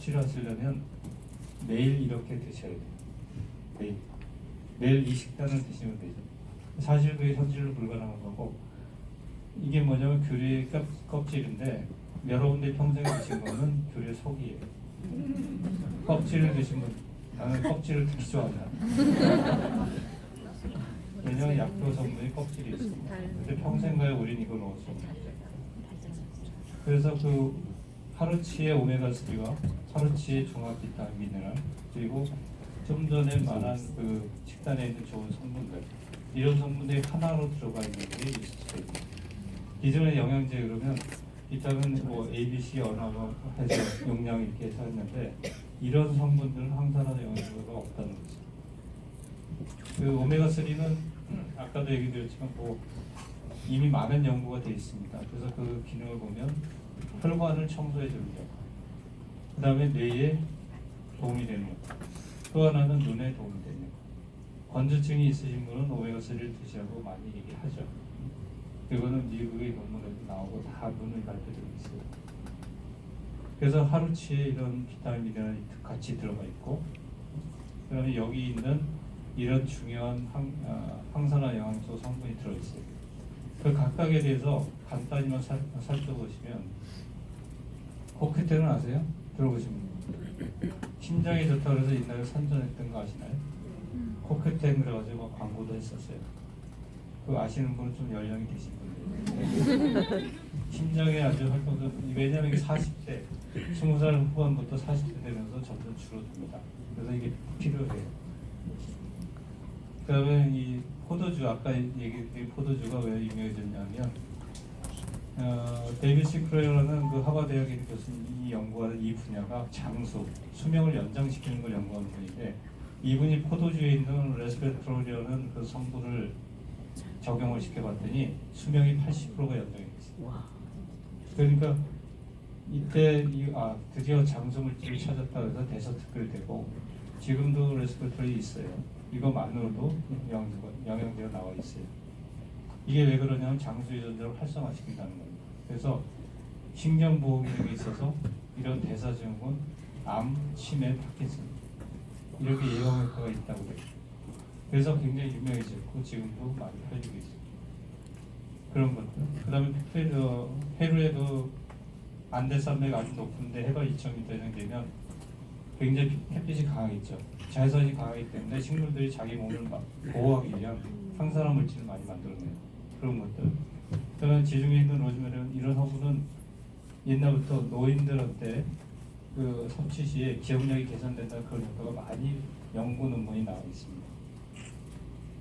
수치를 하시려면 매일 이렇게 드셔야 돼요. 매일 이 식단을 드시면 되죠. 사실 그게 현실로 불가능한 거고, 이게 뭐냐면 귤의 껍질인데 여러 군데 평생에 드신 거는 귤의 속이에요. 껍질을 드신 분, 나는 껍질을 특히 좋아하잖아. 왜냐면 약효 성분이 껍질이 있습니다. 근데 평생가에 우린 이걸 넣을 수 없어요. 그래서 그 하루치의 오메가3와 하루치의 종합 비타민 미네랄, 그리고 좀 전에 말한 그 식단에 있는 좋은 성분들, 이런 성분들이 하나로 들어가 있는 게 리스트입니다. 기존의 영양제 그러면 비타민 뭐 A, B, C 언어가 해서 용량 이렇게 해서 했는데, 이런 성분들은 항산화제 영양제가 없다는 거죠. 그 오메가3는 아까도 얘기 드렸지만 뭐 이미 많은 연구가 되어 있습니다. 그래서 그 기능을 보면 혈관을 청소해 줍니다. 그 다음에 뇌에 도움이 되는 것. 또 하나는 눈에 도움이 되는 것. 건조증이 있으신 분은 오메가3를 드시라고 많이 얘기하죠. 이거는 미국의 논문에도 나오고 다 논문이 발표되고 있어요. 그래서 하루치에 이런 비타민 미네랄이 같이 들어가 있고, 그 다음에 여기 있는 이런 중요한 항산화 영양소 성분이 들어있어요. 그 각각에 대해서 간단히만 살펴보시면, 코크테는 아세요? 들어보신 분? 심장에 좋다고 해서 옛날에 선전했던 거 아시나요? 코크텐 그래가지고 막 광고도 했었어요. 그거 아시는 분은 좀 연령이 되신 분이에요. 심장에 아주 활동도, 왜냐면 이게 40대, 20살 후반부터 40대 되면서 점점 줄어듭니다. 그래서 이게 필요해요. 그 다음에 이 포도주, 아까 얘기했던 포도주가 왜 유명해졌냐면, 데이비드 크레어라는 그 하버드대학의 교수님이 연구하는 이 분야가 장수, 수명을 연장시키는 걸 연구하는 분인데, 이분이 포도주에 있는 레스베트롤이라는 그 성분을 적용을 시켜봤더니 수명이 80%가 연장이 됐어요. 그러니까 이때 드디어 장수 물질을 찾았다 해서 대서특필되고, 지금도 레스베트롤이 있어요. 이거만으로도 영양제가 나와 있어요. 이게 왜 그러냐면 장수 유전자를 활성화시킨다는 겁니다. 그래서 신경보호 기능이 있어서 이런 대사증후군, 암, 치매, 파킨슨 이렇게 예방 효과가 있다고 해요. 그래서 굉장히 유명해졌고 지금도 많이 팔리고 있어요. 그런 것들. 그 다음에 페루에도 안데산맥 아주 높은데 해발 2,000m 이상 되면 굉장히 햇빛이 강하겠죠. 자외선이 강하기 때문에 식물들이 자기 몸을 보호하기 위한 항산화 물질을 많이 만들어내요. 그런 것들. 그다음에 지중해 있는 로즈메리는 이런 허브는 옛날부터 노인들한테 그 섭취 시에 기억력이 개선된다는 그런 효과가 많이 연구 논문이 나와 있습니다.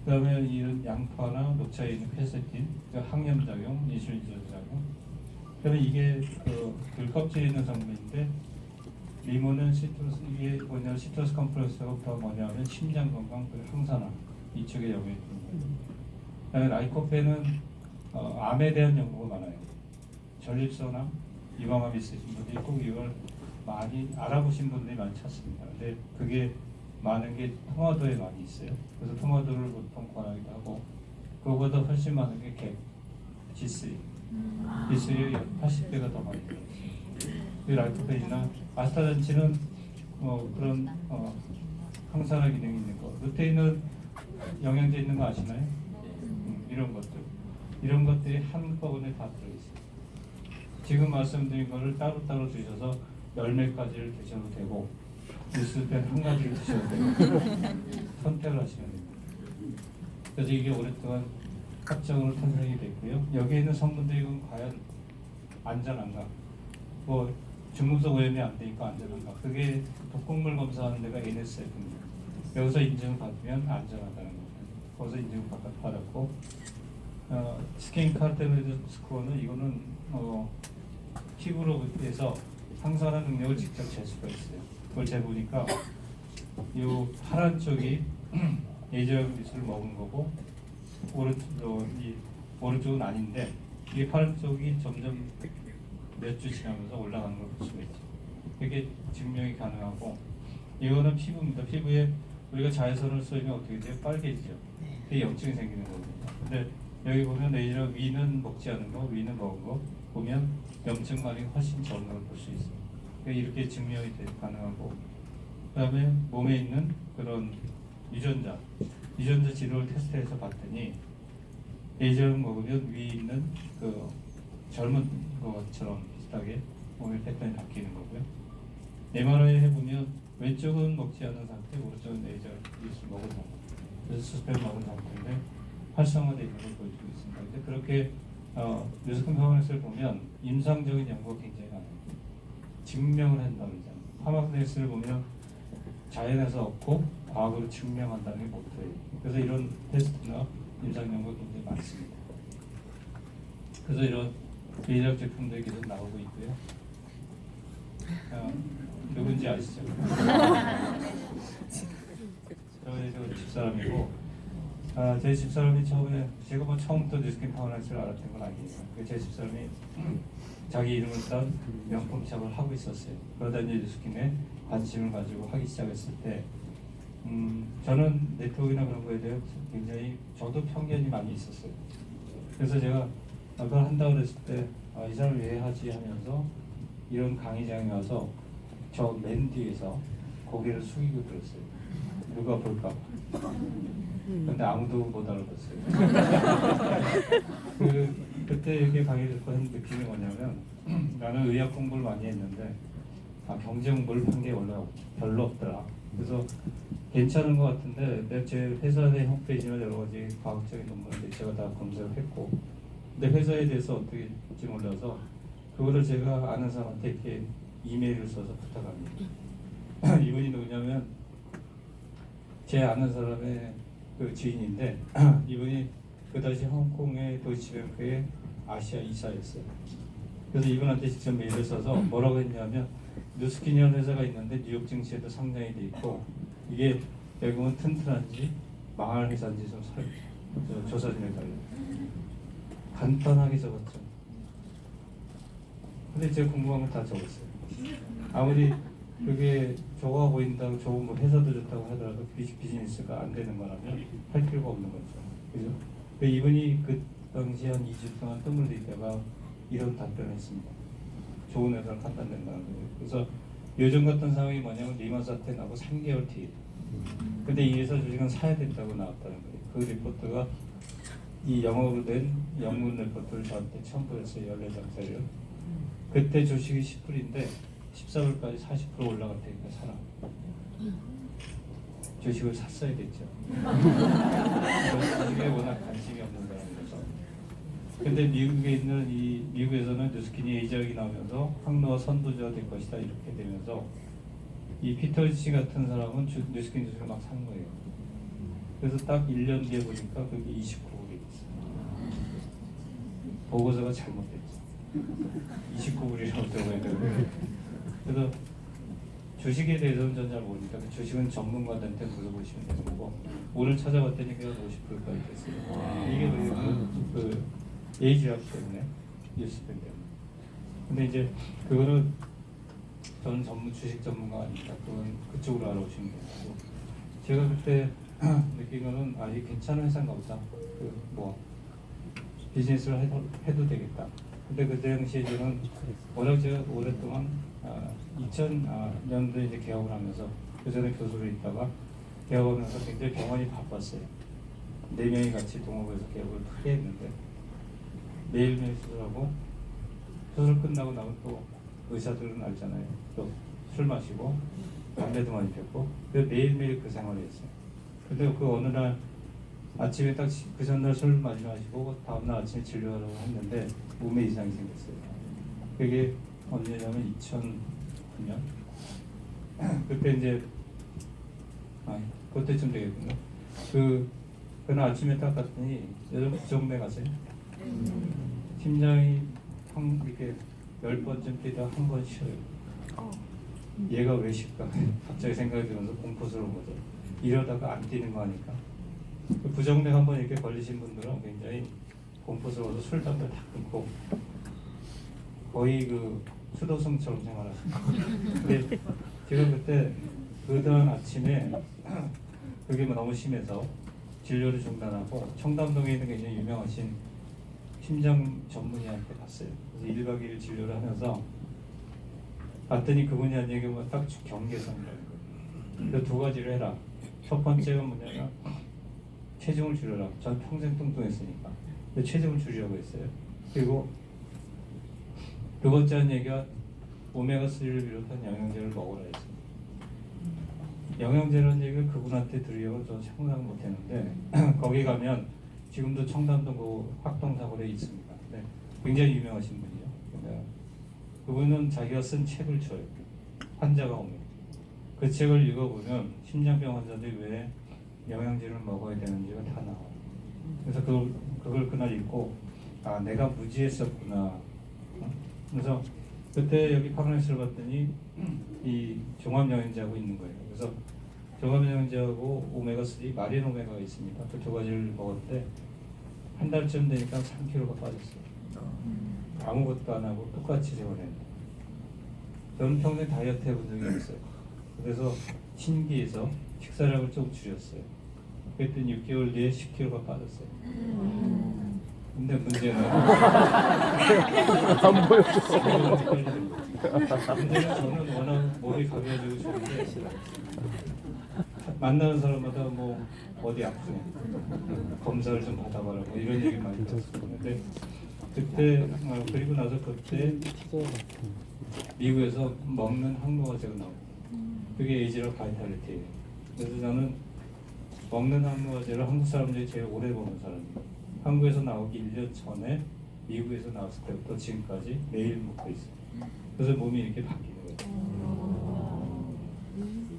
그다음에 이런 양파나 녹차에 있는 퀘세틴, 그 항염작용, 인슐린 조절작용. 그다음에 이게 귤 껍질에 있는 성분인데, 리몬은 시트러스, 이게 뭐냐면 시트러스 컴플렉스가 뭐냐면 심장 건강, 그리고 항산화 이쪽에 연구해 있습니다. 그다음에 라이코펜은 암에 대한 연구가 많아요. 전립선암, 이방암 있으신 분들이 꼭 이걸 많이 알아보신 분들이 많이 찾습니다. 근데 그게 많은 게 통화도에 많이 있어요. 그래서 통화도를 보통 권하기도 하고, 그거보다 훨씬 많은 게 객, G3. G3의 80배가 더 많이 들어있어요. 이 라이코펜이나 아스타젠틴은 그런 항산화 기능이 있는 거. 루테인은 영양제 있는 거 아시나요? 이런 것들이 한꺼번에 다 들어있어요. 지금 말씀드린 거를 따로따로 드셔서 열몇 가지를 드셔도 되고, 뉴스펜 한 가지를 드셔도 되고, 선택을 하시면 됩니다. 그래서 이게 오랫동안 합정으로 탄생이 됐고요. 여기에 있는 성분들이 과연 안전한가? 뭐 중금속 오염이 안 되니까 안전한가? 그게 독극물 검사하는 데가 NSF입니다. 여기서 인증을 받으면 안전하다는 겁니다. 거기서 인증을 받았고, 스킨 카르테노이드 스코어는 이거는 피부로부터 항산화 능력을 직접 잴 수가 있어요. 그걸 재보니까 이 파란 쪽이 예전 미술을 먹은 거고, 오른쪽은 아닌데, 이 파란 쪽이 점점 몇 주 지나면서 올라가는 걸 볼 수가 있죠. 이게 증명이 가능하고, 이거는 피부입니다. 피부에 우리가 자외선을 쏘면 어떻게 돼요? 빨개지죠. 그게 염증이 생기는 거거든요. 근데 여기 보면 레이저 위는 먹지 않은 거, 위는 먹은 거 보면 염증 반응이 훨씬 적은 걸 볼 수 있어요. 이렇게 증명이 가능하고, 그다음에 몸에 있는 그런 유전자 지도를 테스트해서 봤더니 예전을 먹으면 위에 있는 그 젊은 것처럼 비슷하게 몸의 패턴이 바뀌는 거고요. MRI 해보면 왼쪽은 먹지 않은 상태, 오른쪽은 레이저 기술 먹은 상태, 그래서 수스펜 먹은 상태인데 활성화되어 있는 걸 보여주고 있습니다. 근데 그렇게 뉴스컴 파마넥스를 보면 임상적인 연구가 굉장히 많아요. 증명을 한다고 그러잖아요. 파마넥스를 보면 자연에서 얻고 과학으로 증명한다는 게 모토예요. 그래서 이런 테스트나 임상 연구가 굉장히 많습니다. 그래서 이런 비医학 제품들이 계속 나오고 있고요. 누군지 아시죠? 저희 집사람이고, 제 집사람이 처음에, 제가 뭐 처음부터 뉴스컴 파마넥스를 알았던 건 아니에요. 제 집사람이 자기 이름을 딴 명품 샵을 하고 있었어요. 그러다 이제 뉴스컴에 관심을 가지고 하기 시작했을 때, 저는 네트워크나 그런 거에 대해 굉장히 저도 편견이 많이 있었어요. 그래서 제가 그걸 한다고 그랬을 때, 이 사람을 왜 하지 하면서 이런 강의장에 와서 저 맨 뒤에서 고개를 숙이고 들었어요. 누가 볼까 봐. 근데 아무도 못 알아봤어요. 그때 이렇게 강의를 듣고 한 느낌이 뭐냐면, 나는 의학 공부를 많이 했는데 경제 공부를 한 게 원래 별로 없더라. 그래서 괜찮은 것 같은데 제 회사 내 홈페이지나 여러 가지 과학적인 논문을 제가 다 검색을 했고, 근데 회사에 대해서 어떻게 될지 몰라서 그거를 제가 아는 사람한테 이렇게 이메일을 써서 부탁합니다. 이분이 누구냐면 제 아는 사람의 그 지인인데 이분이 그 당시 홍콩의 도이치뱅크의 아시아 이사였어요. 그래서 이분한테 직접 메일을 써서 뭐라고 했냐면, 뉴스킨이라는 회사가 있는데 뉴욕 증시에도 상장이 돼 있고 이게 배경은 튼튼한지 망할 회사인지 좀 조사 좀 해달라고 간단하게 적었죠. 근데 제가 궁금한 건 다 적었어요. 아무리 그게 좋아 보인다고 좋은 뭐 회사도 좋다고 하더라도 비즈니스가 안 되는 거라면 할 필요가 없는 거죠. 그죠? 이분이 그 당시 한 2주 동안 뜸을 들이다가 이런 답변을 했습니다. 좋은 회사를 판단된다는 거예요. 그래서 요즘 같은 상황이 뭐냐면 리만 사태 나고 3개월 뒤에, 근데 이 회사 주식은 사야 된다고 나왔다는 거예요. 그 리포트가 이 영어로 된 영문 리포트를 저한테 처음 보였어요. 14장짜리를. 그때 주식이 10불인데 14불까지 40% 올라갈 테니까 사라. 주식을 샀어야겠죠. 주식에 워낙 관심이 없는 사람이라서. 근데 미국에 있는 미국에서는 뉴스킨이 A작이 나오면서 항로와 선두주가 될 것이다 이렇게 되면서 이 피터 씨 같은 사람은 뉴스킨 주식을 막 산 거예요. 그래서 딱 1년 뒤에 보니까 그게 29불이 됐어요. 보고서가 잘못됐죠. 29불이라고 적어야 되는데. 그래서 주식에 대해서는 전 잘 모르니까 그 주식은 전문가들한테 물어보시면 되는 거고, 오늘 찾아봤더니 그냥 50불까지 됐어요. 이게 그 에이지학 때문에, 뉴스펜 때문에. 근데 이제 그거는 저는 주식 전문가가 아니니까 그건 그쪽으로 알아보시면 되고, 제가 그때 느낀 거는 이게 괜찮은 회사인가 보다. 비즈니스를 해도 되겠다. 근데 그 당시에 저는 워낙 제가 오랫동안 2000년도에 이제 개업을 하면서 그 전에 교수로 있다가 개업하면서 굉장히 병원이 바빴어요. 4명이 같이 동업해서 개업을 크게 했는데 매일매일 수술하고, 수술 끝나고 나면 또 의사들은 알잖아요. 또 술 마시고 담배도 많이 폈고, 매일매일 그 생활을 했어요. 근데 그 어느 날 아침에 딱 그 전날 술 많이 마시고 다음날 아침에 진료하려고 했는데 몸에 이상이 생겼어요. 그게 언제냐면 2009년. 그때 이제 그때쯤 되겠군요. 그날 아침에 딱 갔더니 여러분 부정맥 아세요? 심장이 이렇게 10번쯤 뛰다 한 번 쉬어요. 얘가 왜 쉴까? 갑자기 생각이 들면서 공포스러운 거죠. 이러다가 안 뛰는 거 아닐까? 부정맥 한번 이렇게 걸리신 분들은 굉장히 공포스러워서 술, 담배 다 끊고 거의 그 수도승처럼 생활하십니다. 근데 제가 그때 그다음 아침에 그게 너무 심해서 진료를 중단하고 청담동에 있는 굉장히 유명하신 심장 전문의한테 갔어요. 그래서 1박 2일 진료를 하면서 봤더니 그분이 한 얘기가 딱 경계선이라는 거예요. 그 두 가지를 해라. 첫 번째가 뭐냐면 체중을 줄여라. 전 평생 뚱뚱했으니까. 근데 체중을 줄이라고 했어요. 그리고 두 번째 한 얘기가 오메가3를 비롯한 영양제를 먹으라 했어요. 영양제라는 얘기를 그분한테 들으려고 저 상상을 못했는데 거기 가면 지금도 청담동 그 학동사거리에 있습니다. 네, 굉장히 유명하신 분이에요. 네. 그분은 자기가 쓴 책을 줘요. 환자가 오면 그 책을 읽어보면 심장병 환자들이 왜 영양제를 먹어야 되는지가 다 나와요. 그래서 그걸 그날 읽고 아 내가 무지했었구나. 그래서 그때 여기 파크네스를 봤더니 이 종합영양제하고 있는 거예요. 그래서 종합영양제하고 오메가3 마린 오메가가 있습니다. 그 두 가지를 먹었는데 한 달쯤 되니까 3kg가 빠졌어요. 아무것도 안 하고 똑같이 생활했는데 저는 평생 다이어트 해본 적이 없어요. 그래서 신기해서 식사량을 좀 줄였어요. 그랬더니 6개월 뒤에 10kg가 빠졌어요. 근데 문제는 안 보여줘. 문제는 저는 워낙 몸이 가벼워지고 좋은데 만나는 사람마다 뭐 어디 아프네 검사를 좀 받아봐라 뭐 이런 얘기 많이 들었어요. 근데 그때 그리고 나서 그때 미국에서 먹는 항노화제가 나오고 그게 에이지라 바이탈리티예요. 그래서 저는 먹는 항노화제를 한국 사람 중에 제일 오래 먹는 사람이에요. 한국에서 나오기 1년 전에 미국에서 나왔을 때부터 지금까지 매일 먹고 있어요. 그래서 몸이 이렇게 바뀌는 거예요.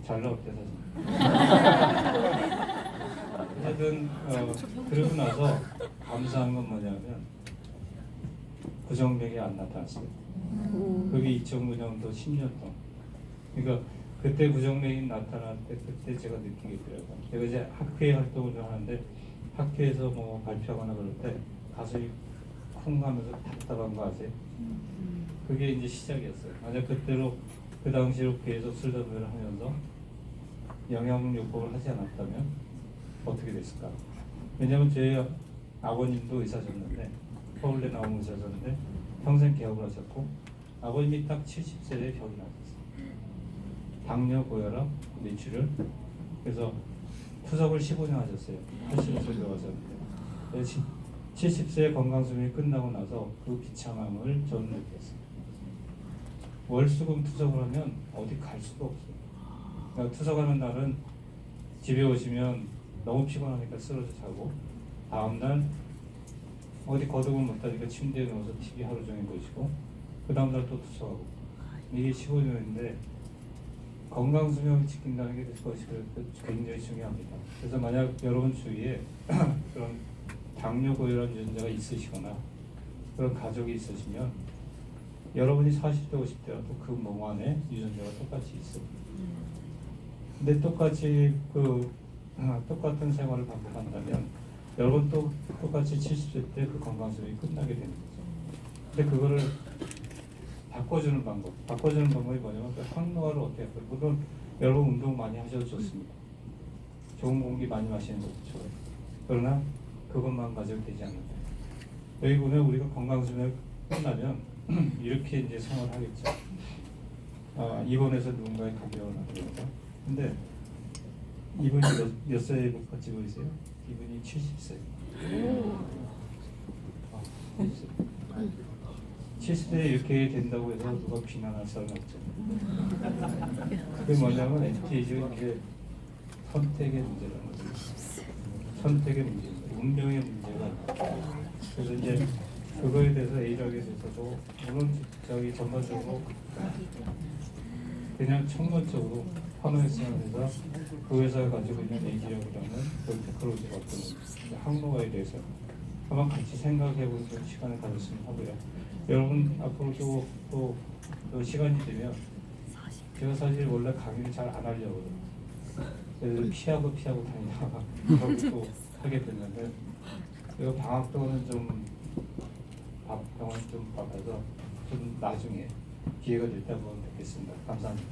잘 나왔대 사실. 하여튼 그러고 나서 감사한 건 뭐냐면 부정맥이 안 나타났어요. 그게 2009년도 10년 동안. 그러니까 그때 부정맥이 나타날 때 그때 제가 느끼겠더라고요. 제가 이제 학회 활동을 좀 하는데 학회에서 뭐 발표하거나 그럴 때 가슴이 쿵 하면서 답답한 거 아세요? 그게 이제 시작이었어요. 만약 그때로 그 당시로 계속 술 담배를 하면서 영양요법을 하지 않았다면 어떻게 됐을까? 왜냐면 제 아버님도 의사셨는데 서울대 나온 의사셨는데 평생 개업을 하셨고 아버님이 딱 70세에 병이 나셨어요. 당뇨, 고혈압, 뇌출혈. 그래서 투석을 15년 하셨어요. 80세 들어가셨는데 70세 건강수명이 끝나고 나서 그 비참함을 저는 느꼈어요. 월수금 투석을 하면 어디 갈 수가 없어요. 그러니까 투석하는 날은 집에 오시면 너무 피곤하니까 쓰러져 자고 다음날 어디 거두고 못하니까 침대에 누워서 TV 하루 종일 보시고 그 다음날 또 투석하고 이게 15년인데 건강수명을 지킨다는 게 그것이 굉장히 중요합니다. 그래서 만약 여러분 주위에 그런 당뇨, 고혈압 유전자가 있으시거나 그런 가족이 있으시면 여러분이 40대, 50대라도 그 몸 안에 유전자가 똑같이 있어요. 근데 똑같이 똑같은 생활을 반복한다면 여러분 또 똑같이 70세 때 그 건강수명이 끝나게 되는 거죠. 근데 그거를 바꿔주는 방법이 뭐냐면 그 항노화를 어떻게 할까요? 물론 여러분 운동 많이 하셔도 좋습니다. 좋은 공기 많이 마시는 것도 좋아요. 그러나 그것만 가지고 되지 않는다. 여기 보면 우리가 건강수명 끝나면 이렇게 이제 생활을 하겠죠. 입원해서 누군가의 간병을 하거나. 근데 이분이 몇 살에 같이 보이세요? 이분이 70세. 70세에 이렇게 된다고 해서 누가 비난할 사람은 없죠. 그게 뭐냐면 엔티에이지가 이게 선택의 문제라는 거죠. 선택의 문제입니다. 운명의 문제가 아니라. 그래서 이제 그거에 대해서 A락에 대해서도 물론 저기 전반적으로 그냥 총론적으로 파노엑스에서 그 회사가 가지고 있는 A지라고라는 그 테크놀로지가 어떤 항로화에 대해서 한번 같이 생각해보는 시간을 가졌으면 하고요. 여러분 앞으로도 또 시간이 되면 제가 사실 원래 강의를 잘 안 하려고 그래요. 피하고 다니다가 그렇게 또 하게 됐는데 제가 방학 동안은 좀 병원 좀 바빠서 좀 나중에 기회가 될 때 한번 뵙겠습니다. 감사합니다.